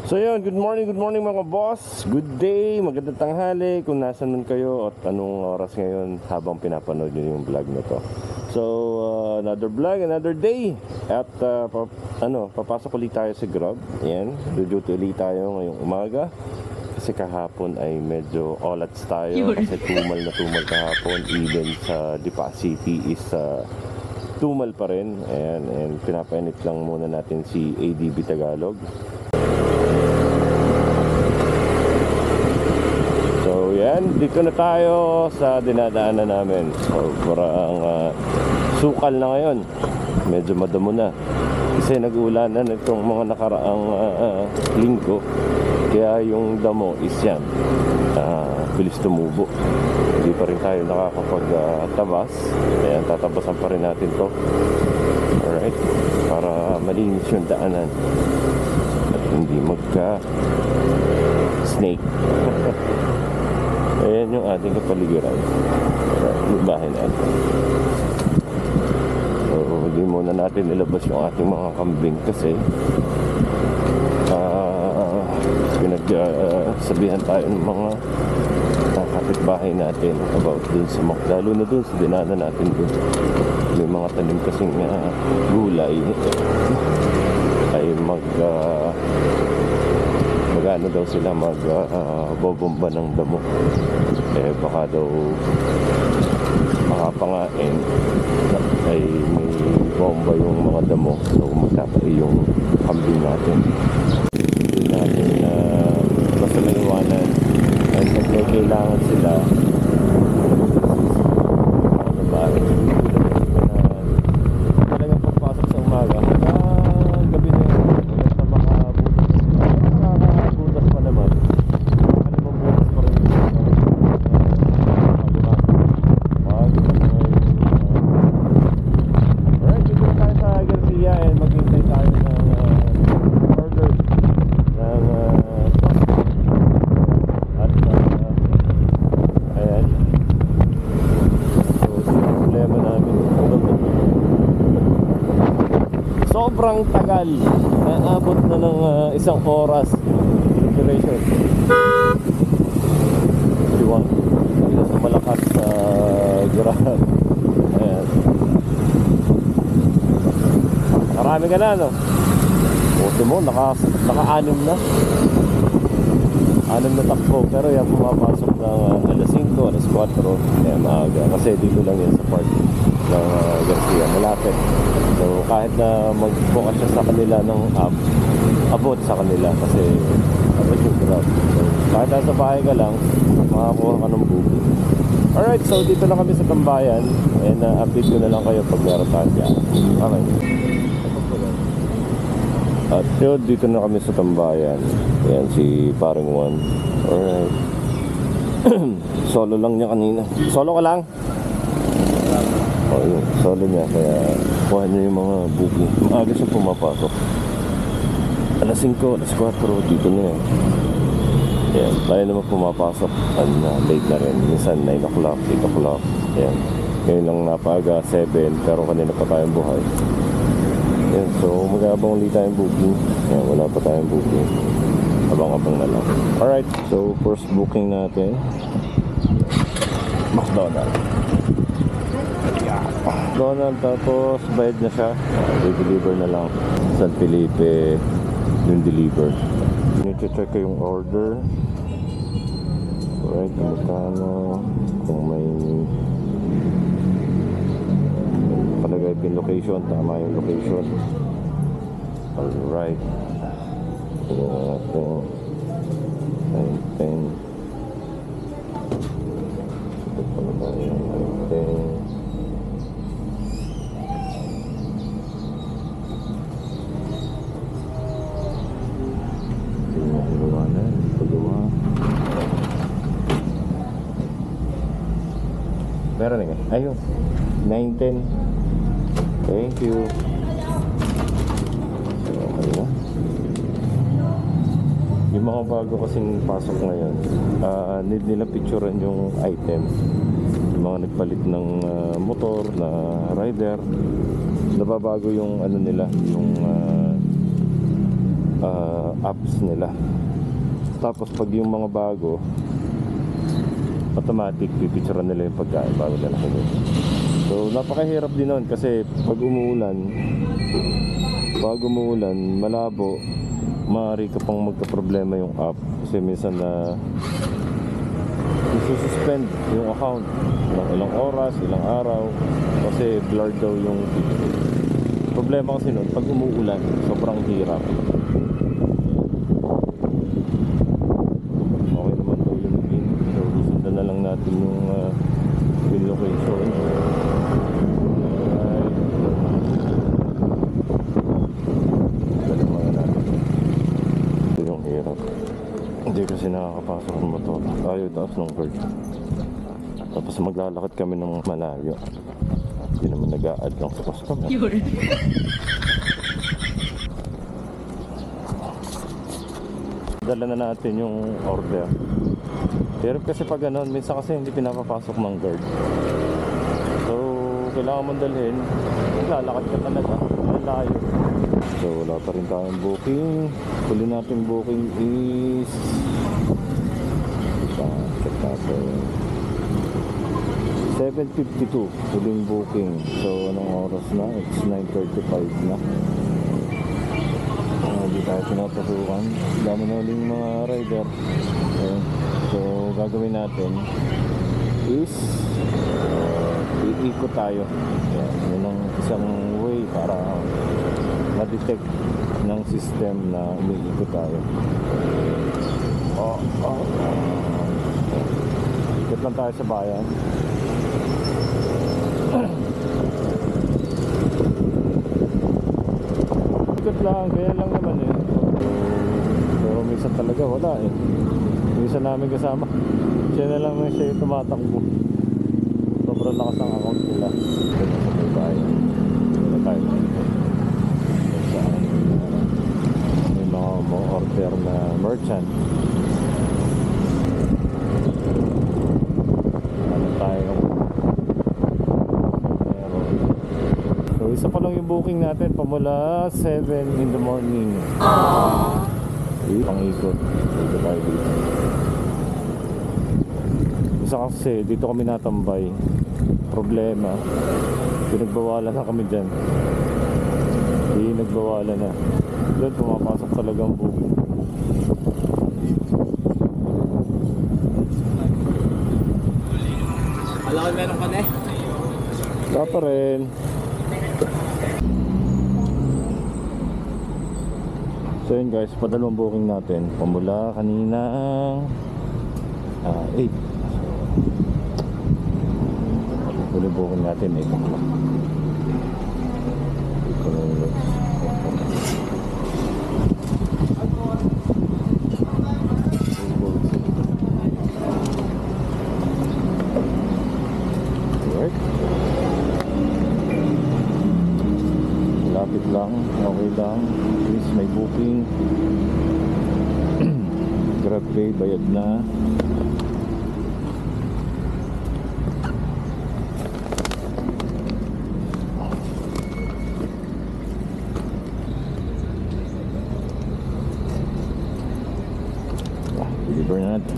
So yun, good morning mga boss. Good day, magandang tanghali kung nasan man kayo at anong oras ngayon habang pinapanood nyo yung vlog na to. So, another vlog, another day. At papasok ulit tayo sa Grab. Ayan, duty ulit tayo ngayong umaga. Kasi kahapon ay medyo olats tayo kasi tumal na tumal kahapon. Even sa Dipa City is tumal pa rin. Ayan, and pinapainit lang muna natin si ADB Tagalog. Yan, dito na tayo sa dinadaanan namin. So, parang sukal na ngayon. Medyo madamo na. Kasi nag-uulanan itong mga nakaraang linggo. Kaya yung damo is yan. Bilis tumubo. Hindi pa rin tayo nakakapagtabas. Kaya tatabasan pa rin natin to. Alright. Para malinis yung daanan. At hindi magka-snake. Ayan yung ating kapaligiran. Yung bahay natin. So, hindi muna natin ilabas yung ating mga kambing kasi pinagsabihan tayo ng mga kapitbahay natin about dun sa lalo na dun sa dinana natin dun. May mga tanim kasing gulay ay magano daw sila bobomba ng damo. Baka daw makapangain ay may bomba yung mga damo, so magkapay yung kambing natin. Hindi natin basta may iwanan ay pag may kailangan sila talagang pagpasok sa umaga gabi na yun sobrang tagal, naabot na ng isang oras preparation. Diwang hindi na sa malakas sa garahan. Ayan, marami ka na, no? Buti mo, naka-anim na takbo, pero yan pumapasok ng alas 5, alas 4. Ayan, maaga kasi dito lang yan sa park ng Garcia, malapit. So kahit na mag-focus siya sa kanila ng abot sa kanila kasi abot yung Grab. So kahit nasa bahay ka lang, makakuha ka ng booking. Alright, so dito na kami sa Tambayan and update ko na lang kayo pag meron tayo dyan. Okay. At yun, dito na kami sa Tambayan. Ayan si Paring Juan. Alright. Solo lang niya kanina. Solo ka lang? Yun, solo niya, kaya kuha niya yung mga booking. Maaga siya pumapasok. Alas 5, alas 4, dito na yan. Ayan, tayo naman pumapasok. Late na rin. Minsan 9 o'clock, 8 o'clock. Ayan. Ngayon lang napaga 7, pero kanina pa tayong buhay. Ayan, so mag-aabang ulit tayong booking. Ayan, wala pa tayong booking. Abang-abang na lang. Alright, so first booking natin, McDonald's. Donald, tapos bayad na siya. I-deliver na lang. San Felipe yung deliver. Nito-check ko yung order. Alright, magkano, kung may palagay yung location, tama yung location. Alright, ito natin 910. Ito pala tayo yung 910. Meron nga. Ayun. 910. Thank you. Okay na. Yung mga bago kasing pasok ngayon, need nila picturean yung item. Yung mga nagpalit ng motor na rider, nababago yung ano nila, yung apps nila. Tapos pag yung mga bago, automatic pipicturean nila yung pagkain bago nila kunin. So napakahirap din nun kasi pag umuulan, malabo, maaari ka pang magka-problema yung app kasi minsan na isususpend yung account ng ilang oras, ilang araw kasi blurred daw yung picture. Problema kasi nun, pag umuulan, sobrang hirap. Okay naman daw yung pin, so susundan na lang natin yung pin location. Ito yung hirap. Hindi kasi nakakapasok ng motor. Ayaw taas ng bird. Tapos maglalakad kami ng malayo. Hindi naman nag-a-add lang sa customer. Dala na natin yung order. Hirap kasi pag ganun, minsan kasi hindi pinapapasok ng guard. So, kailangan mong dalhin. Maglalakad ka talaga. Malayo. So, wala pa rin tayong booking. Huli natin booking is... check natin. 7:52 huling booking. So anong oras na? It's 9:35 na. Hindi tayo pinapasukan. Dami na huling mga rider. Okay. So gagawin natin is iikot tayo. Yun ang isang way para ma-detect ng system na umiikot tayo. Ikot lang tayo sa bayan. Ikot lang, kaya lang naman eh. Pero minsan talaga wala eh. Minsan namin kasama, siya na lang siya yung tumatakbo. Sobrang lakas ang account nila. Ito sa may bayan. Ito tayo. May mga order na merchant. Ano tayo? So isa pa lang yung booking natin pamula 7 in the morning. Pang-ikot. Dito tayo dito. Isa kasi dito kami natambay. Problema, pinagbawalan na kami dyan. Hindi nagbawalan na. Doon pumapasok talagang booking. Alam ko meron ka na eh. Wala pa rin. So yun guys, padalawang booking natin pamula kanina 8. Huli booking natin 8 o'clock. Lapit lang, okay lang. Please, may booking. Grab pay, bayad na. Deliver na natin.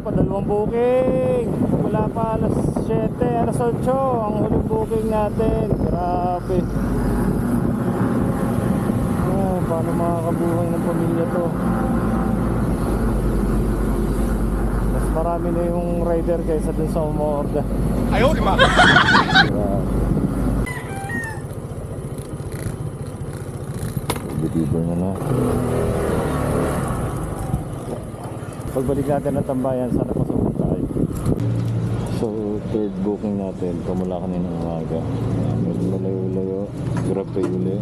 Padalawang booking. Wala pa alas 7, alas 8 ang huling booking natin. Grabe. Paano makakabuhay ng pamilya to? Mas marami na yung rider kaysa dun sa umorder. Ayaw, di ba? Deliver na na. Pagbalik natin ng tambayan, sana pasukin tayo. So, third booking natin, pamula kanina ng umaga. Medyo malayo-layo, grab pay uli.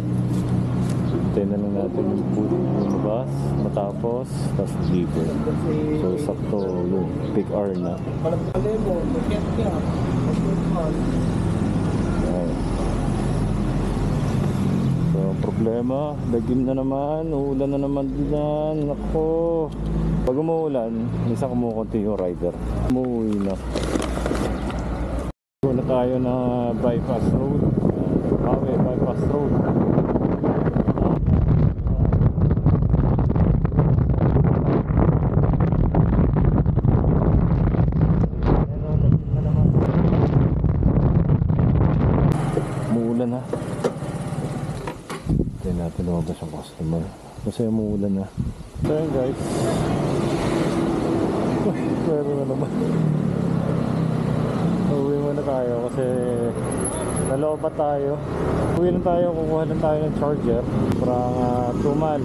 Hintayin na lang natin yung food lumabas, matapos, tapos deliver. So, sakto yung peak hour na. So, problema, dagim na naman, uulan na naman din. Nako. Pag umuulan, minsan kumukunti yung rider. Umuwi na. So na tayo na bypass road. Bawe bypass road. Lumabas ang customer. Kasi umuulan na. So yun guys. Pero na naman. Uwi muna tayo kasi nalooba tayo. Uwi lang tayo, kukuha lang tayo ng charger. Parang tuman.